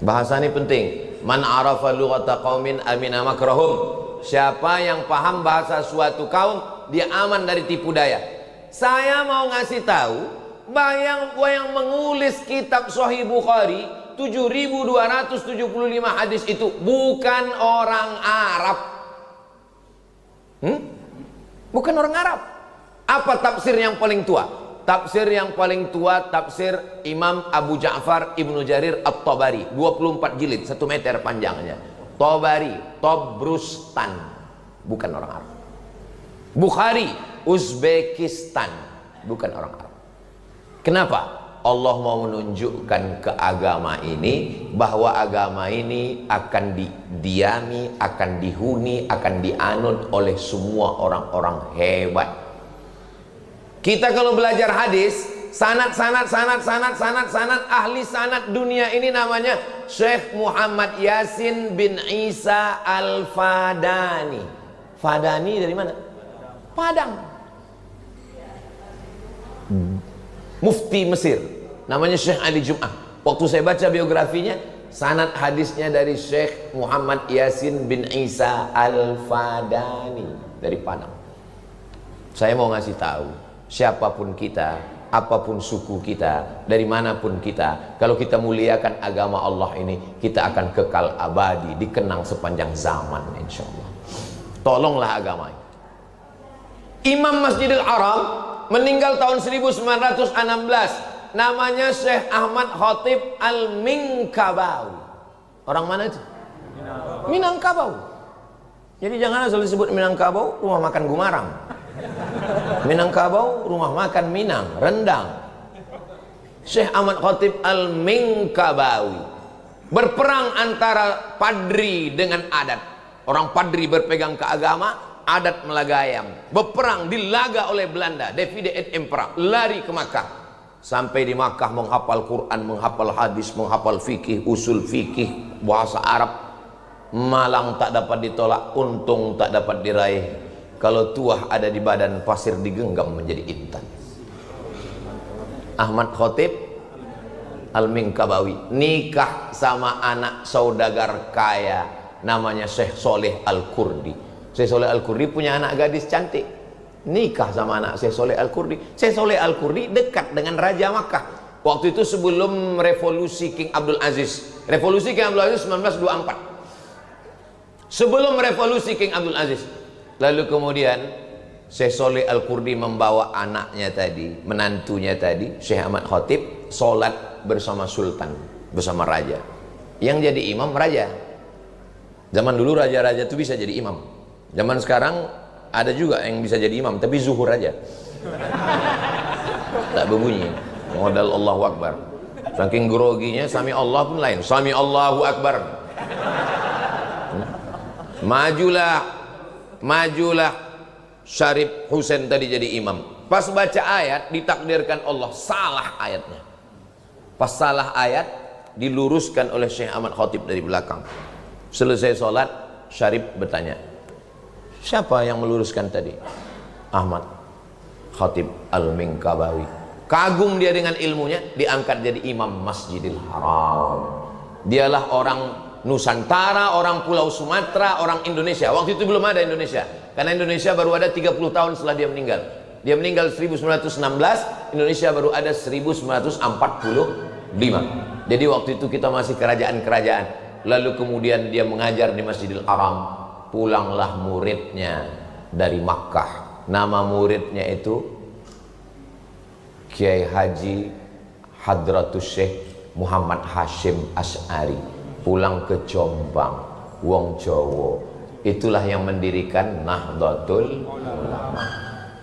Bahasa ini penting. Man arafa lughata qaumin amina makrahum. Siapa yang paham bahasa suatu kaum, dia aman dari tipu daya. Saya mau ngasih tahu, yang mengulis kitab Sahih Bukhari 7.275 hadis itu bukan orang Arab. Bukan orang Arab. Apa tafsir yang paling tua? Tafsir yang paling tua, tafsir Imam Abu Ja'far Ibnu Jarir At-Tabari, 24 jilid, 1 meter panjangnya. Tabari, Tobrustan, bukan orang Arab. Bukhari, Uzbekistan, bukan orang Arab. Kenapa? Allah mau menunjukkan ke agama ini bahwa agama ini akan didiami, akan dihuni, akan dianut oleh semua orang-orang hebat. Kita kalau belajar hadis, sanad ahli sanad dunia ini namanya Syekh Muhammad Yasin bin Isa Al-Fadani. Fadani dari mana? Padang. Mufti Mesir, namanya Syekh Ali Jum'ah. Waktu saya baca biografinya, sanad hadisnya dari Syekh Muhammad Yasin bin Isa Al-Fadani dari Padang. Saya mau ngasih tahu, siapapun kita, apapun suku kita, dari manapun kita, kalau kita muliakan agama Allah ini, kita akan kekal abadi, dikenang sepanjang zaman, insya Allah. Tolonglah agama ini. Imam Masjidil Haram meninggal tahun 1916, namanya Syekh Ahmad Khatib Al-Minkabawi. Orang mana itu? Minangkabau. Jadi jangan asal disebut Minangkabau rumah makan Gumarang. Minangkabau rumah makan Minang, rendang. Syekh Ahmad Khatib Al-Minkabawi berperang antara padri dengan adat. Orang padri berpegang ke agama, adat melagayam, berperang dilaga oleh Belanda, Divide et Impera, lari ke Makkah. Sampai di Makkah menghafal Quran, menghafal hadis, menghafal fikih, usul fikih, bahasa Arab. Malang tak dapat ditolak, untung tak dapat diraih. Kalau tuah ada di badan, pasir digenggam menjadi intan. Ahmad Khatib Al-Minkabawi nikah sama anak saudagar kaya, namanya Syekh Soleh Al-Kurdi. Syekh Soleh Al-Kurdi punya anak gadis cantik, nikah sama anak Syekh Soleh Al-Kurdi. Syekh Soleh Al-Kurdi dekat dengan Raja Makkah. Waktu itu sebelum revolusi King Abdul Aziz. Revolusi King Abdul Aziz 1924. Sebelum revolusi King Abdul Aziz. Lalu kemudian Syekh Soleh Al-Kurdi membawa anaknya tadi, menantunya tadi, Syekh Ahmad Khatib, sholat bersama sultan, bersama raja. Yang jadi imam raja. Zaman dulu raja-raja itu bisa jadi imam. Zaman sekarang ada juga yang bisa jadi imam, tapi zuhur aja. Tak berbunyi. Modal Allahu Akbar. Saking groginya, sami Allah pun lain. Sami Allahu Akbar. Majulah Syarif Husain tadi jadi imam. Pas baca ayat, ditakdirkan Allah salah ayatnya. Pas salah ayat, diluruskan oleh Syekh Ahmad Khatib dari belakang. Selesai sholat, Syarif bertanya, siapa yang meluruskan tadi? Ahmad Khatib Al-Minkabawi. Kagum dia dengan ilmunya, diangkat jadi imam Masjidil Haram. Dialah orang Nusantara, orang Pulau Sumatera, orang Indonesia. Waktu itu belum ada Indonesia, karena Indonesia baru ada 30 tahun setelah dia meninggal. Dia meninggal 1916, Indonesia baru ada 1945. Jadi waktu itu kita masih kerajaan-kerajaan. Lalu kemudian dia mengajar di Masjidil Haram. Pulanglah muridnya dari Makkah. Nama muridnya itu Kiai Haji Hadratus Syekh Muhammad Hashim Asy'ari. Pulang ke Jombang, wong Jawa. Itulah yang mendirikan Nahdlatul Ulama.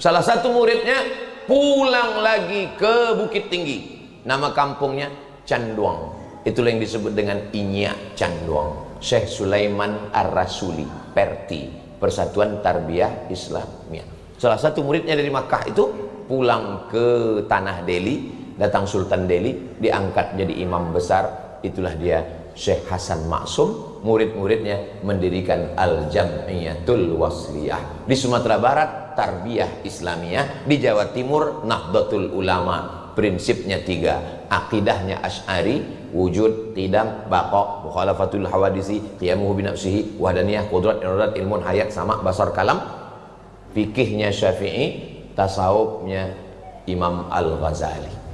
Salah satu muridnya pulang lagi ke Bukit Tinggi. Nama kampungnya Canduang. Itulah yang disebut dengan Inyak Canduang. Syekh Sulaiman Ar-Rasuli, Perti, Persatuan Tarbiyah Islamiyah. Salah satu muridnya dari Makkah itu pulang ke tanah Delhi, datang Sultan Delhi, diangkat jadi imam besar. Itulah dia Syekh Hasan Maksum. Murid-muridnya mendirikan Al-Jam'iyatul Wasliyah. Di Sumatera Barat Tarbiyah Islamiyah, di Jawa Timur Nahdlatul Ulama. Prinsipnya 3, akidahnya Asy'ari, wujud, qidam, baqa, mukhalafatul hawadisi, qiyamuhu binafsihi, wahdaniyah, qudrat, iradat, ilmun, hayat, sama, basar, kalam. Fikihnya Syafi'i, tasawufnya Imam Al-Ghazali.